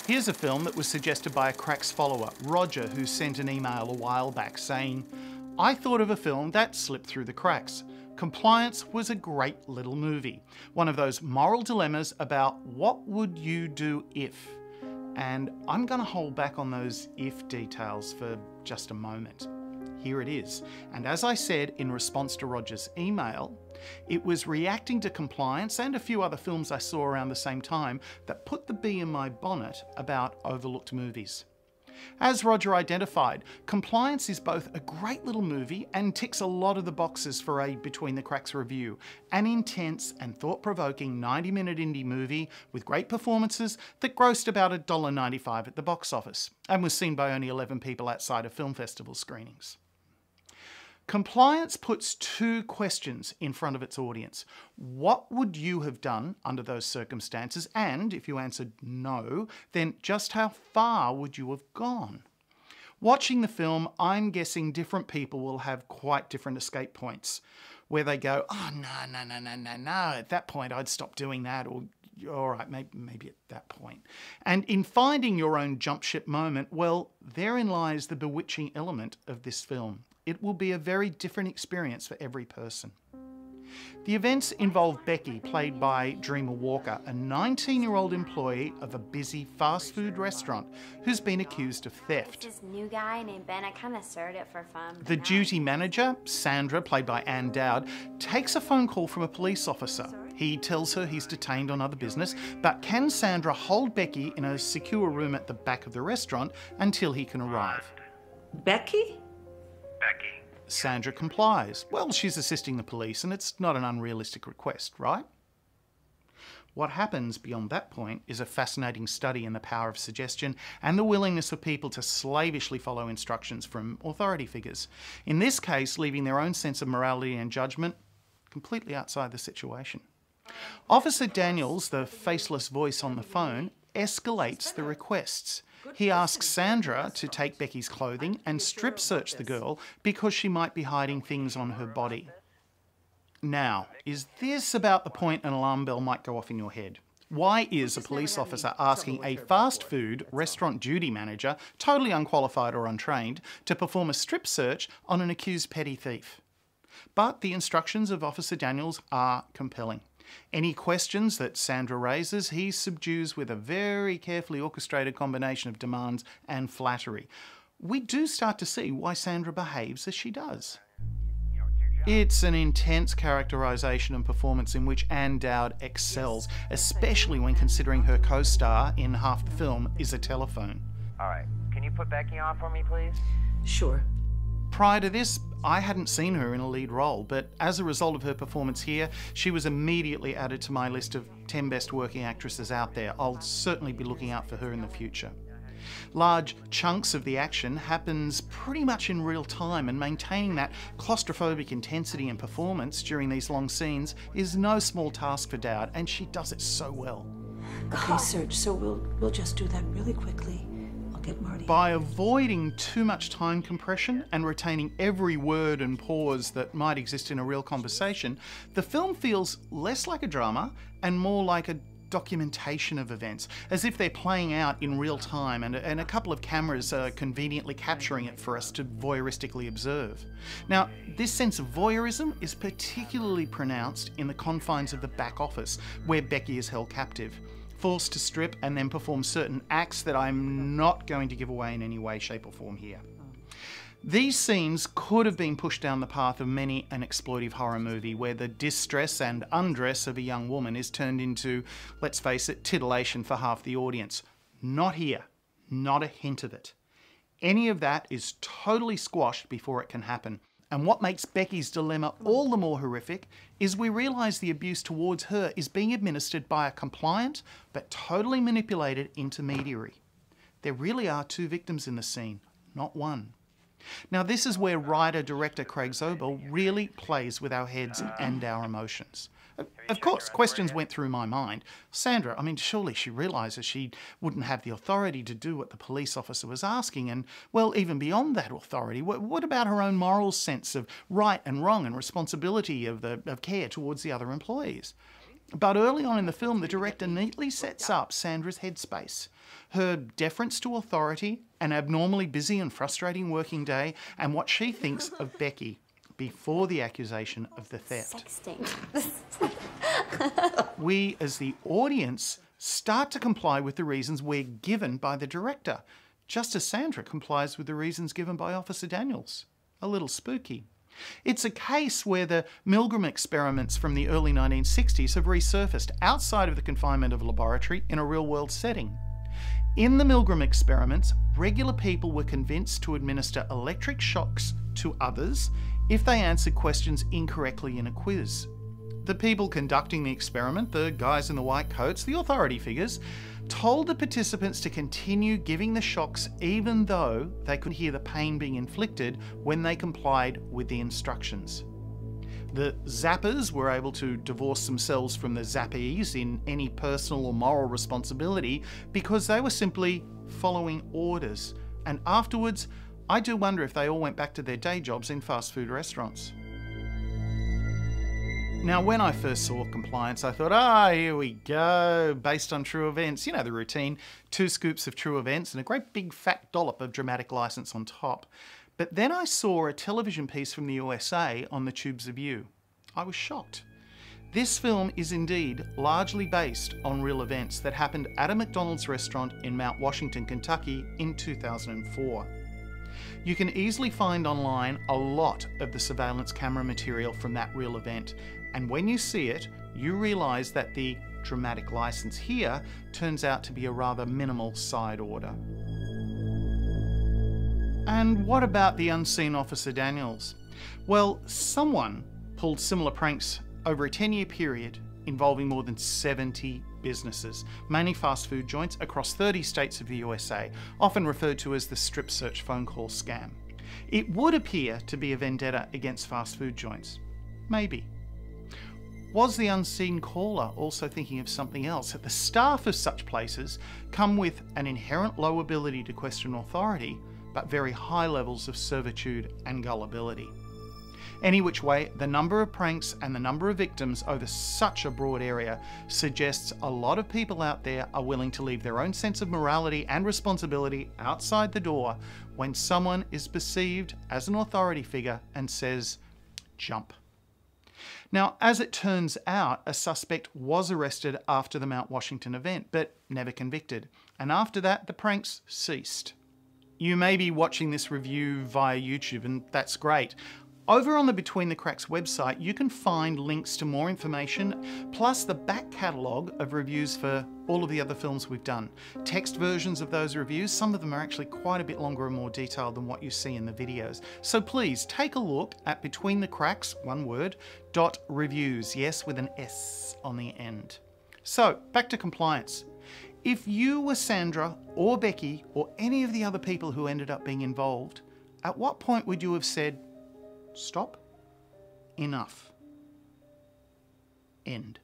Here's a film that was suggested by a Cracks follower, Roger, who sent an email a while back saying, "I thought of a film that slipped through the cracks. Compliance was a great little movie. One of those moral dilemmas about what would you do if?" And I'm going to hold back on those if details for just a moment. Here it is. And as I said in response to Roger's email, it was reacting to Compliance and a few other films I saw around the same time that put the bee in my bonnet about overlooked movies. As Roger identified, Compliance is both a great little movie and ticks a lot of the boxes for a Between the Cracks review. An intense and thought-provoking 90-minute indie movie with great performances that grossed about $1.95 at the box office and was seen by only 11 people outside of film festival screenings. Compliance puts two questions in front of its audience. What would you have done under those circumstances? And if you answered no, then just how far would you have gone? Watching the film, I'm guessing different people will have quite different escape points where they go, "Oh, no, at that point I'd stop doing that," or "all right, maybe at that point." And in finding your own jump ship moment, well, therein lies the bewitching element of this film. It will be a very different experience for every person. The events involve Becky, played by Dreamer Walker, a 19-year-old employee of a busy fast food restaurant who's been accused of theft. This new guy named Ben, I kind of started it for fun. The duty manager, Sandra, played by Ann Dowd, takes a phone call from a police officer. He tells her he's detained on other business, but can Sandra hold Becky in a secure room at the back of the restaurant until he can arrive? Becky? Becky. Sandra complies. Well, she's assisting the police and it's not an unrealistic request, right? What happens beyond that point is a fascinating study in the power of suggestion and the willingness of people to slavishly follow instructions from authority figures. In this case, leaving their own sense of morality and judgment completely outside the situation. Officer Daniels, the faceless voice on the phone, escalates the requests. He asks Sandra to take Becky's clothing and strip search the girl because she might be hiding things on her body. Now, is this about the point an alarm bell might go off in your head? Why is a police officer asking a fast food restaurant duty manager, totally unqualified or untrained, to perform a strip search on an accused petty thief? But the instructions of Officer Daniels are compelling. Any questions that Sandra raises, he subdues with a very carefully orchestrated combination of demands and flattery. We do start to see why Sandra behaves as she does. It's an intense characterisation and performance in which Ann Dowd excels, especially when considering her co-star in half the film is a telephone. All right, can you put Becky on for me, please? Sure. Prior to this, I hadn't seen her in a lead role, but as a result of her performance here, she was immediately added to my list of 10 best working actresses out there. I'll certainly be looking out for her in the future. Large chunks of the action happens pretty much in real time, and maintaining that claustrophobic intensity and performance during these long scenes is no small task for Dowd, and she does it so well. Okay, Serge, so we'll just do that really quickly. I'll get Marty. By avoiding too much time compression and retaining every word and pause that might exist in a real conversation, the film feels less like a drama and more like a documentation of events, as if they're playing out in real time and a couple of cameras are conveniently capturing it for us to voyeuristically observe. Now, this sense of voyeurism is particularly pronounced in the confines of the back office, where Becky is held captive, forced to strip and then perform certain acts that I'm not going to give away in any way, shape or form here. These scenes could have been pushed down the path of many an exploitive horror movie where the distress and undress of a young woman is turned into, let's face it, titillation for half the audience. Not here. Not a hint of it. Any of that is totally squashed before it can happen. And what makes Becky's dilemma all the more horrific is we realise the abuse towards her is being administered by a compliant but totally manipulated intermediary. There really are two victims in the scene, not one. Now this is where writer-director Craig Zobel really plays with our heads and our emotions. Of course, questions went through my mind. Sandra, I mean, surely she realises she wouldn't have the authority to do what the police officer was asking, and, well, even beyond that authority, what about her own moral sense of right and wrong and responsibility of care towards the other employees? But early on in the film, the director neatly sets up Sandra's headspace. Her deference to authority, an abnormally busy and frustrating working day, and what she thinks of Becky before the accusation of the theft. Sexting. We, as the audience, start to comply with the reasons we're given by the director, just as Sandra complies with the reasons given by Officer Daniels. A little spooky. It's a case where the Milgram experiments from the early 1960s have resurfaced outside of the confinement of a laboratory in a real-world setting. In the Milgram experiments, regular people were convinced to administer electric shocks to others if they answered questions incorrectly in a quiz. The people conducting the experiment, the guys in the white coats, the authority figures, told the participants to continue giving the shocks even though they could hear the pain being inflicted when they complied with the instructions. The zappers were able to divorce themselves from the zappees in any personal or moral responsibility because they were simply following orders. And afterwards, I do wonder if they all went back to their day jobs in fast food restaurants. Now, when I first saw compliance, I thought, here we go, based on true events. You know, the routine, 2 scoops of true events and a great big fat dollop of dramatic license on top. But then I saw a television piece from the USA on the tubes of you. I was shocked. This film is indeed largely based on real events that happened at a McDonald's restaurant in Mount Washington, Kentucky in 2004. You can easily find online a lot of the surveillance camera material from that real event, and when you see it, you realise that the dramatic license here turns out to be a rather minimal side order. And what about the unseen Officer Daniels? Well, someone pulled similar pranks over a 10-year period involving more than 70 businesses, mainly fast food joints across 30 states of the USA, often referred to as the strip search phone call scam. It would appear to be a vendetta against fast food joints. Maybe. Was the unseen caller also thinking of something else? That the staff of such places come with an inherent low ability to question authority, but very high levels of servitude and gullibility. Any which way, the number of pranks and the number of victims over such a broad area suggests a lot of people out there are willing to leave their own sense of morality and responsibility outside the door when someone is perceived as an authority figure and says, jump. Now, as it turns out, a suspect was arrested after the Mount Washington event, but never convicted. And after that, the pranks ceased. You may be watching this review via YouTube, and that's great. Over on the Between the Cracks website, you can find links to more information, plus the back catalogue of reviews for all of the other films we've done. Text versions of those reviews, some of them are actually quite a bit longer and more detailed than what you see in the videos. So please take a look at Between the Cracks, one word, .reviews, yes, with an S on the end. So, back to compliance. If you were Sandra or Becky or any of the other people who ended up being involved, at what point would you have said, stop, enough, end?